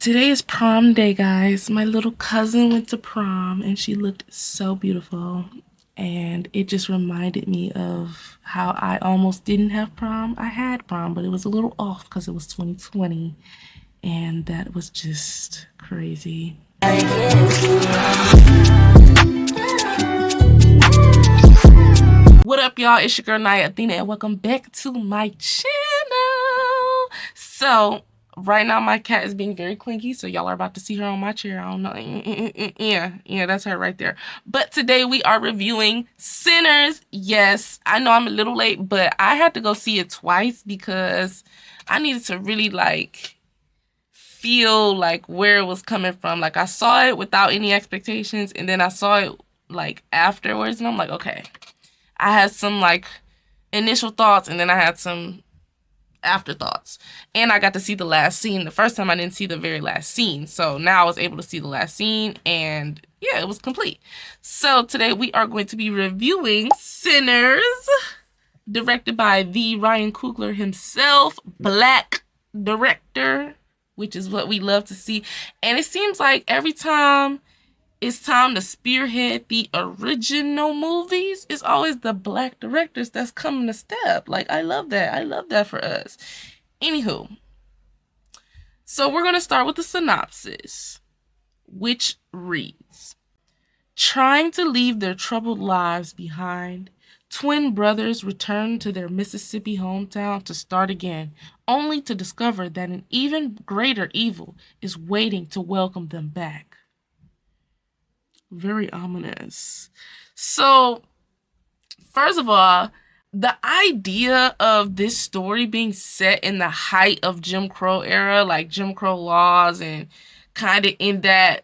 Today is prom day, guys. My little cousin went to prom and she looked so beautiful. And it just reminded me of how I almost didn't have prom. I had prom, but it was a little off because it was 2020. And that was just crazy. What up, y'all? It's your girl, Nia Athena, and welcome back to my channel. So, right now my cat is being very clingy, so y'all are about to see her on my chair. I don't know. Yeah, that's her right there. But today we are reviewing Sinners. Yes, I know I'm a little late, but I had to go see it twice because I needed to really feel like where it was coming from. Like, I saw it without any expectations, and then I saw it like afterwards, and I'm like, okay. I had some initial thoughts, and then I had some afterthoughts. And I got to see the last scene. The first time I didn't see the very last scene. So now I was able to see the last scene, and yeah, it was complete. So today we are going to be reviewing Sinners, directed by the Ryan Coogler himself, Black director, which is what we love to see. And it seems like every time it's time to spearhead the original movies, it's always the Black directors that's coming to step. Like, I love that. I love that for us. Anywho, so we're going to start with the synopsis, which reads: trying to leave their troubled lives behind, twin brothers return to their Mississippi hometown to start again, only to discover that an even greater evil is waiting to welcome them back. Very ominous. So, first of all, the idea of this story being set in the height of Jim Crow era, like Jim Crow laws, and kind of in that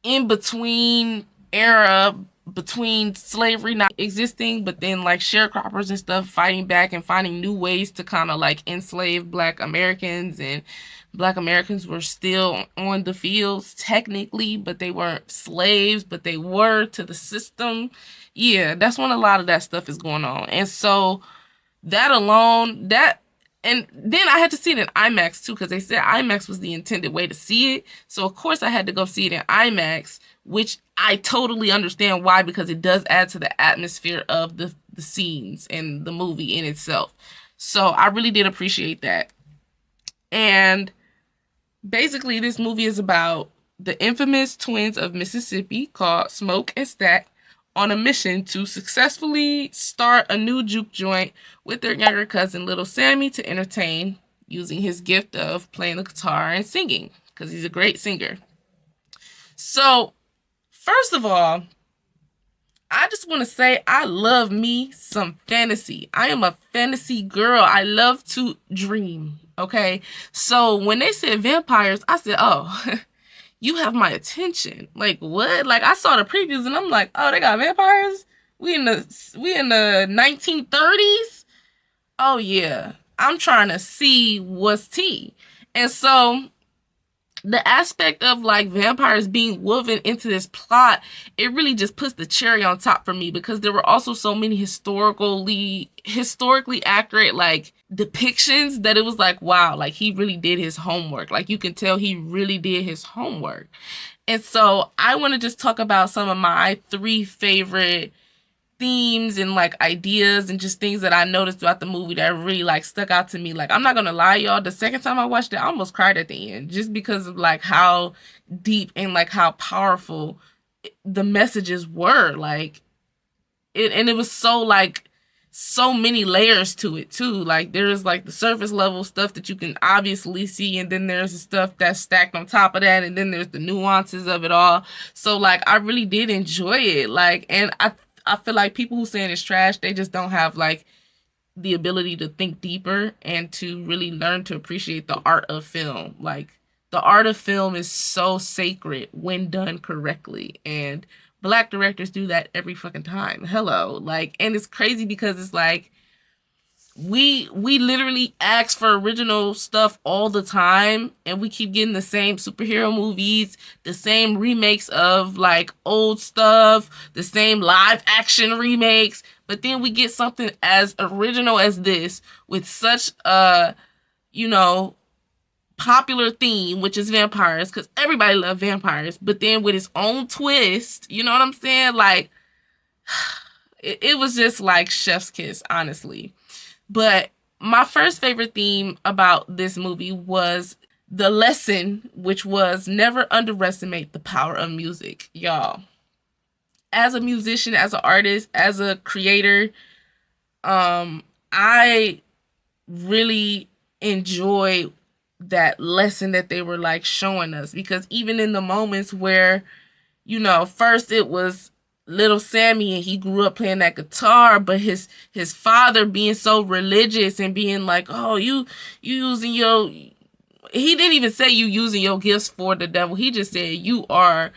in-between era between slavery not existing, but then like sharecroppers and stuff fighting back and finding new ways to kind of like enslave Black Americans, and Black Americans were still on the fields technically, but they weren't slaves, but they were to the system. Yeah, that's when a lot of that stuff is going on. And so that alone, and then I had to see it in IMAX too, because they said IMAX was the intended way to see it. So of course I had to go see it in IMAX, which I totally understand why, because it does add to the atmosphere of the scenes and the movie in itself. So I really did appreciate that. And basically this movie is about the infamous twins of Mississippi called Smoke and Stack on a mission to successfully start a new juke joint with their younger cousin, Little Sammy, to entertain using his gift of playing the guitar and singing, because he's a great singer. So, first of all, I just want to say I love me some fantasy. I am a fantasy girl. I love to dream, okay? So, when they said vampires, I said, oh, you have my attention. Like, what? Like, I saw the previews and I'm like, oh, they got vampires? We in the 1930s? Oh yeah. I'm trying to see what's tea. And so the aspect of like vampires being woven into this plot, it really just puts the cherry on top for me, because there were also so many historically accurate like depictions that it was like, wow, like he really did his homework. Like, you can tell he really did his homework. And so I want to just talk about some of my 3 favorite themes and like ideas and just things that I noticed throughout the movie that really like stuck out to me. Like, I'm not gonna lie, y'all, the second time I watched it, I almost cried at the end, just because of like how deep and like how powerful the messages were. Like, it was so like so many layers to it too. Like, there's like the surface level stuff that you can obviously see, and then there's the stuff that's stacked on top of that, and then there's the nuances of it all. So like, I really did enjoy it. Like, and I feel like people who saying it's trash, they just don't have like the ability to think deeper and to really learn to appreciate the art of film. Like, the art of film is so sacred when done correctly, and Black directors do that every fucking time. Hello. Like, and it's crazy because it's like we literally ask for original stuff all the time, and we keep getting the same superhero movies, the same remakes of like old stuff, the same live action remakes, but then we get something as original as this with such you know, popular theme, which is vampires, because everybody loves vampires, but then with its own twist, you know what I'm saying? Like, it was just like chef's kiss, honestly. But my first favorite theme about this movie was the lesson, which was never underestimate the power of music, y'all. As a musician, as an artist, as a creator, I really enjoy that lesson that they were like showing us, because even in the moments where, first it was little Sammy and he grew up playing that guitar, but his father being so religious and being like, oh, you using your, he didn't even say you using your gifts for the devil. He just said you are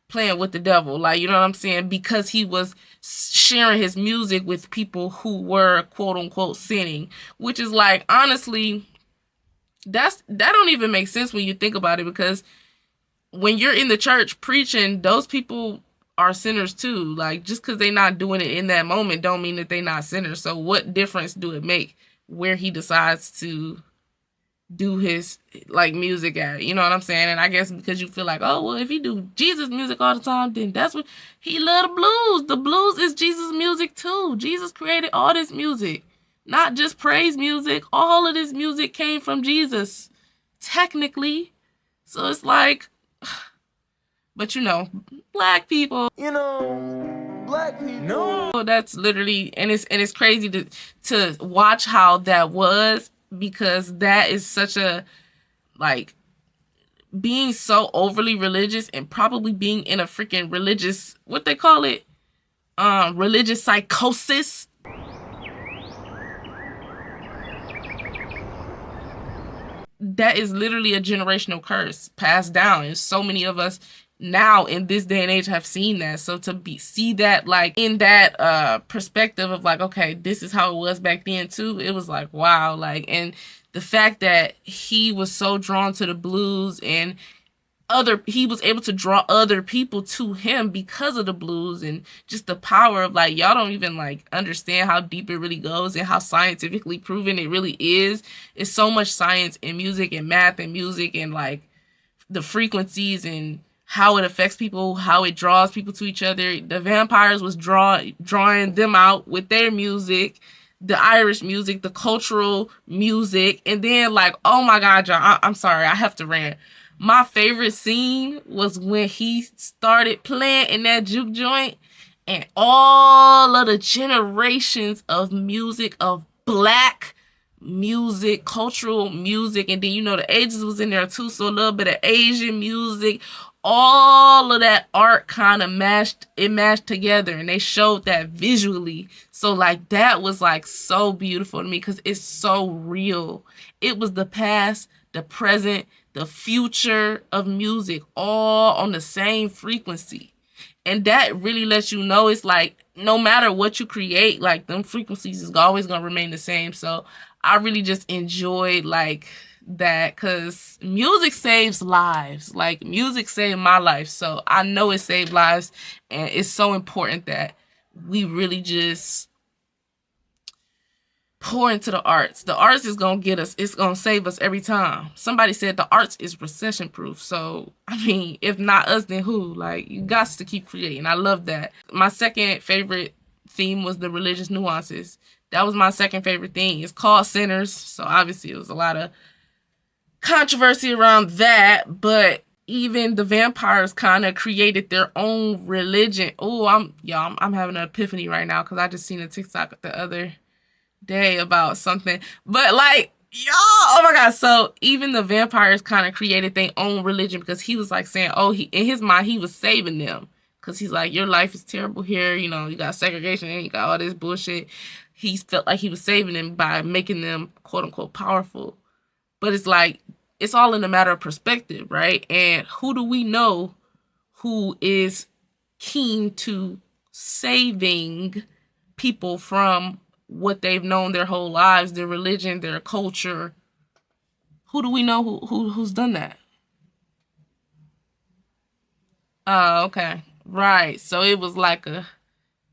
playing with the devil. Like, you know what I'm saying? Because he was sharing his music with people who were quote unquote sinning, which is like, honestly, that don't even make sense when you think about it, because when you're in the church preaching, those people are sinners too. Like, just because they're not doing it in that moment don't mean that they're not sinners. So what difference do it make where he decides to do his like music at? You know what I'm saying? And I guess because you feel like, oh well, if he do Jesus music all the time, then that's what he love. The blues. The blues is Jesus music too. Jesus created all this music, not just praise music. All of this music came from Jesus, technically. So it's like, but black people, black people. No, that's literally, and it's crazy to watch how that was, because that is such a, like, being so overly religious and probably being in a freaking religious, what they call it, religious psychosis. That is literally a generational curse passed down, and so many of us now in this day and age have seen that. So to see that like in that perspective of like, okay, this is how it was back then too, it was like, wow. Like, and the fact that he was so drawn to the blues, and he was able to draw other people to him because of the blues, and just the power of, like, y'all don't even like understand how deep it really goes and how scientifically proven it really is. It's so much science in music and math and music, and like the frequencies and how it affects people, how it draws people to each other. The vampires was drawing them out with their music, the Irish music, the cultural music. And then, like, oh my God, y'all, I'm sorry, I have to rant. My favorite scene was when he started playing in that juke joint, and all of the generations of music, of black music, cultural music, and then the ages was in there too, so a little bit of Asian music, all of that art kind of mashed together, and they showed that visually. So like that was like so beautiful to me, because it's so real. It was the past, the present, the future of music, all on the same frequency. And that really lets you know, it's like, no matter what you create, like, them frequencies is always gonna remain the same. So I really just enjoyed like that, because music saves lives. Like, music saved my life, so I know it saved lives. And it's so important that we really just pour into the arts. The arts is gonna get us. It's gonna save us every time. Somebody said the arts is recession proof. So I mean, if not us, then who? Like, you got to keep creating. I love that. My second favorite theme was the religious nuances. That was my second favorite thing. It's called Sinners, so obviously it was a lot of controversy around that. But even the vampires kind of created their own religion. Oh, I'm having an epiphany right now, because I just seen a TikTok the other day about something. But like, y'all, oh my God. So even the vampires kind of created their own religion, because he was like saying, oh, in his mind, he was saving them, because he's like, your life is terrible here. You got segregation and you got all this bullshit. He felt like he was saving them by making them quote unquote powerful. But it's like, it's all in a matter of perspective, right? And who do we know who is keen to saving people from what they've known their whole lives, their religion, their culture? Who do we know who's done that? Oh, okay. Right. So it was like a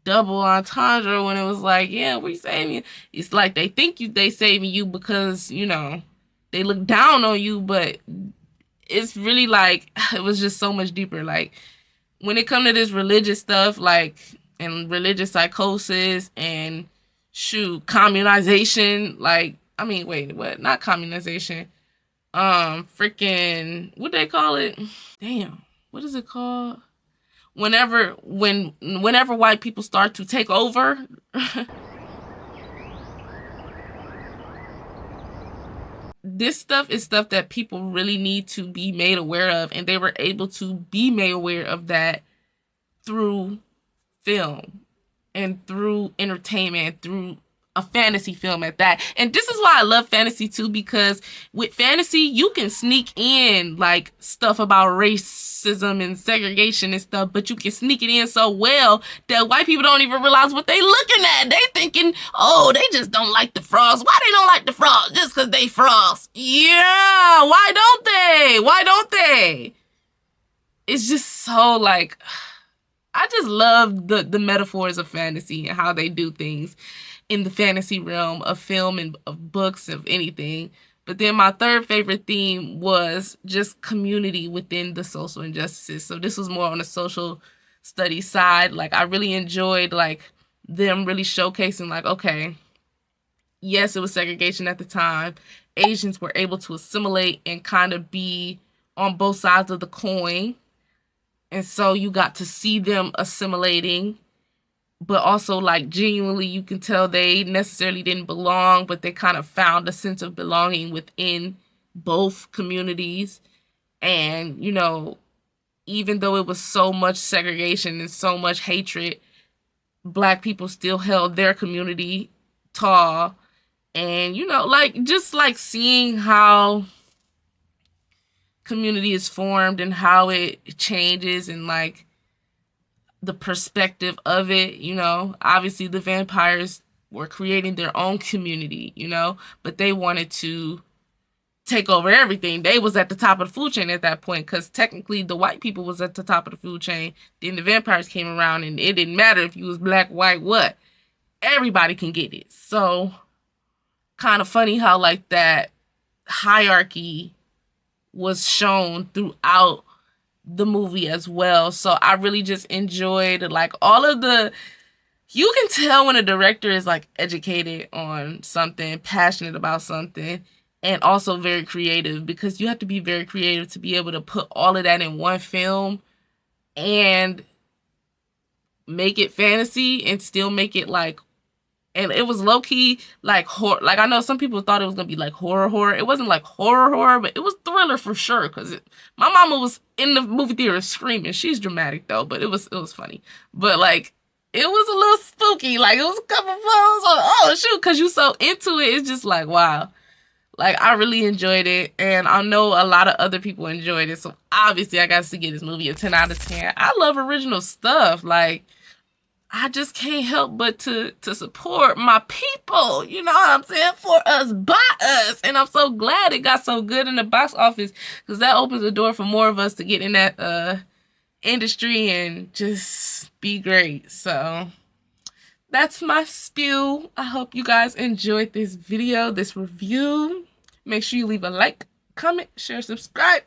double entendre when it was like, yeah, we saving you. It's like they think they saving you because, they look down on you, but it's really like it was just so much deeper. Like when it come to this religious stuff, like and religious psychosis and shoot communization, like I mean, wait, what? Not communization. Freaking what they call it? Damn, what is it called? Whenever white people start to take over. This stuff is stuff that people really need to be made aware of, and they were able to be made aware of that through film and through entertainment, through a fantasy film at that. And this is why I love fantasy too, because with fantasy, you can sneak in like stuff about racism and segregation and stuff, but you can sneak it in so well that white people don't even realize what they looking at. They thinking, oh, they just don't like the frogs. Why they don't like the frogs? Just because they frogs. Yeah, why don't they? Why don't they? It's just so like, I just love the metaphors of fantasy and how they do things in the fantasy realm of film and of books, of anything. But then my third favorite theme was just community within the social injustices. So this was more on the social studies side. Like I really enjoyed like them really showcasing like, okay, yes, it was segregation at the time. Asians were able to assimilate and kind of be on both sides of the coin. And so you got to see them assimilating, but also like genuinely you can tell they necessarily didn't belong, but they kind of found a sense of belonging within both communities. And, you know, even though it was so much segregation and so much hatred, Black people still held their community tall. And, you know, like just like seeing how community is formed and how it changes and like the perspective of it, you know. Obviously the vampires were creating their own community, you know, but they wanted to take over everything. They was at the top of the food chain at that point, because technically the white people was at the top of the food chain. Then the vampires came around and it didn't matter if you was black, white, what. Everybody can get it. So kind of funny how like that hierarchy was shown throughout the movie as well. So I really just enjoyed like all of the, you can tell when a director is like educated on something, passionate about something, and also very creative, because you have to be very creative to be able to put all of that in one film and make it fantasy and still make it like, and it was low-key like horror. Like I know some people thought it was gonna be like horror. It wasn't like horror, but it was thriller for sure. Cause my mama was in the movie theater screaming. She's dramatic though, but it was funny. But like it was a little spooky. Like it was a couple of oh shoot, cause you so into it. It's just like wow. Like I really enjoyed it, and I know a lot of other people enjoyed it. So obviously I got to give this movie a 10 out of 10. I love original stuff. Like I just can't help but to support my people, you know what I'm saying? For us, by us. And I'm so glad it got so good in the box office, because that opens the door for more of us to get in that industry and just be great. So that's my spiel. I hope you guys enjoyed this video, this review. Make sure you leave a like, comment, share, subscribe,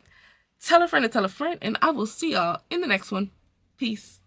tell a friend to tell a friend, and I will see y'all in the next one. Peace.